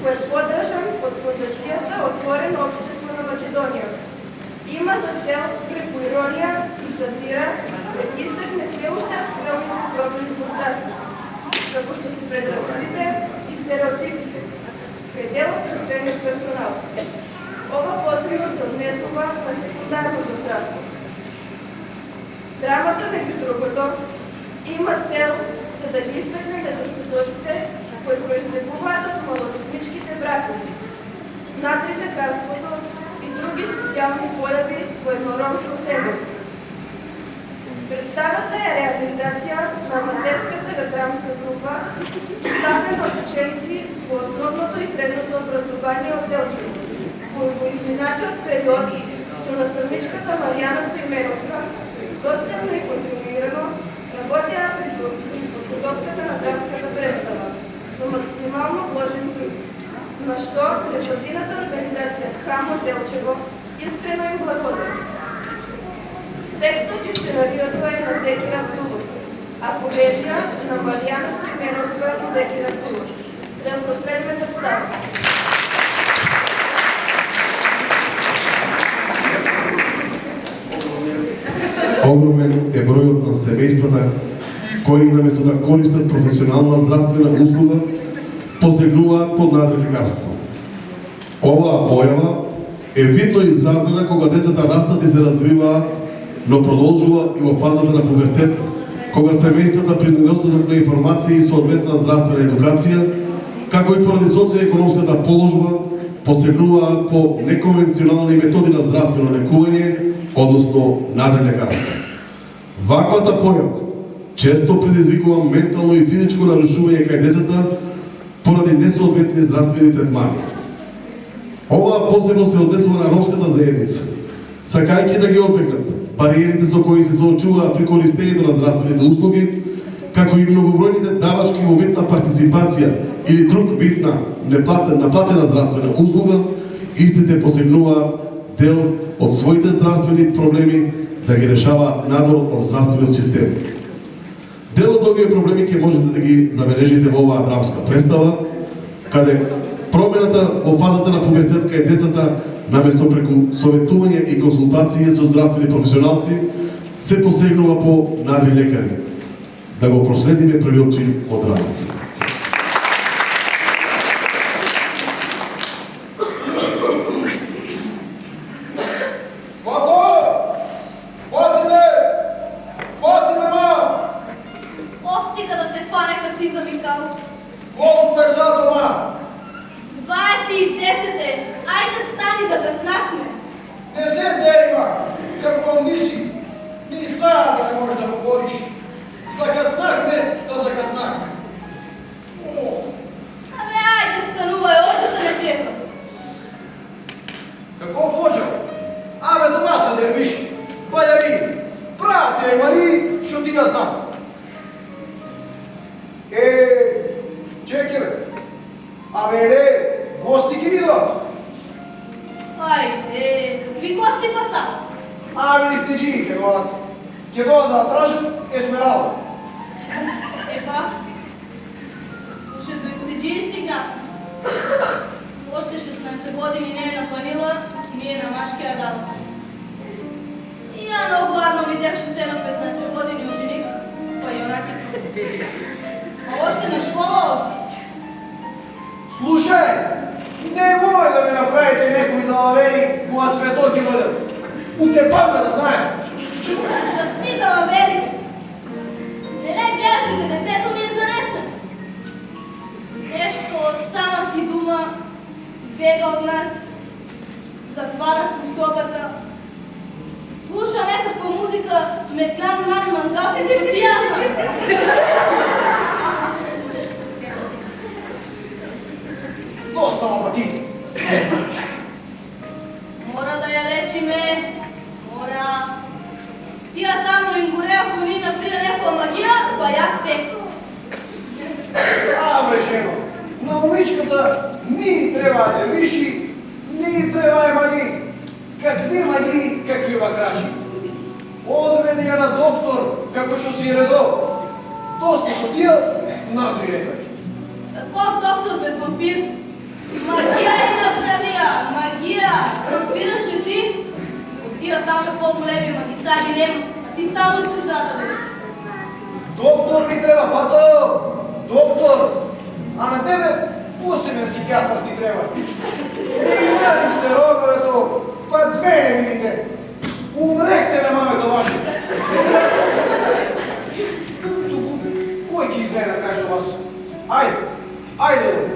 кој е подржан од Фондацијата Отворено општество на Македонија. Има за цел преку иронија и сатира да истакне се уште актуелни проблеми во здравството, како што се предрасудите и стереотипите кај дел од здравствениот персонал. Ова посебно се однесува на секундарното здравство. Драмата, меѓу другото, има цел за да ги истакне недостатоците кои произлегуваат од малолетнички се бракови, надрилекарството и други социјални појави во едноромско семејство. Представата е реализација на аматерската ветеранска група, составена од ученици во основното и средното образование од Делчево, кои во изминатиот период со наставничката Маријана Стоименовска доследно и континуирано работеа при подготовката на драмската представа со максимално вложен труд, на што невладината организација Храм од Делчево искрено им благодари. Текстот и сценариото е на Зекира Тулов, а поезија на Маријана Стоименовска и Зекира Тулов. Да ја проследиме представата. Огромен е бројот на семејствата кои наместо да користат професионална здравствена услуга, посегнуваат под надрилекарство. Оваа појава е видно изразена кога децата растат и се развиваат, но продолжува и во фазата на пубертет, кога семејствата при недостаток на информации и соодветна здравствена едукација, како и поради социјоекономската положба, посегнуваат по неконвенционални методи на здравствено лекување, односно надрилекарство. Ваквата појава често предизвикува ментално и физичко нарушување кај децата поради несоодветни здравствени третмани. Ова посебно се однесува на ромската заедница, сакајќи да ги обегнат бариерите со кои се соочуваат при користењето на здравствените услуги, како и многобројните давачки во вид на партиципација или друг вид на наплатена здравствена услуга, истите посегнуваат дел од своите здравствени проблеми да ги решаваат надвор од здравствениот систем. Дел од овие проблеми ќе можете да ги забележите во оваа драмска представа, каде промената во фазата на пубертет кај децата, наместо преку советување и консултации со здравствени професионалци, се посегнува по надрилекари. Да го проследиме првиот чин од работа. Колку е сато, ма? 20:10 е. Ајде стани, закъснахме. Не се дери, ма. Какво мисли? Ни саат не можеш да погодиш. Закъснахме, да закъснахме. Абе, ајде станувај, очата не чека. Какво почел? Абе, дома се дервиш. Бајари, брате, мали, шо ти ја знам. Чекай, бе. Абе, гости ки ни дойдат? Ајде, какви гости па са? Абе, истиджи ке дойдат. Ке дойдат да тражат Есмералда. Епа, уште до истиджи стигнат. Още 16 години не е напанила, ние на машки ја дава. И ја много арно видях што се на 15 години оженик, па и онаки. А още на школа оди. Слушай, немој да ме направите некои далавери кога светоки дойдат. Утепавме да знаем. Какви далавери? Еле гледате ка детето ми е занесено. Нещо сама си дума, бега от нас, затвара се у собата. Слуша некаква музика, Меклян Ман Мангафен чутияна. Доста, ама ти се знаеш. Мора да ја лечиме, мора. Тия тамо им горе, ако ни наприе некоја магија, па јак теко. Абе, жено, на момичката ни треба да виши, ни треба е маги. Какви маги, какви вакраши. Одведи ја на доктор, како што си редов. Доста со тия надри лекари. Каков доктор бе вампир? Магия и направия! Магия! Разбираш ли ти? Отива там е по-големи магисари нема, а ти там искаш да бъдеш. Доктор ми трябва, Фато! Доктор! А на тебе посебен психиатър ти трябва. Играли сте роговето, па две не видите. Умрехте ме, мамето ваше. Кой ти изгледа, кажа вас? Айде, айде,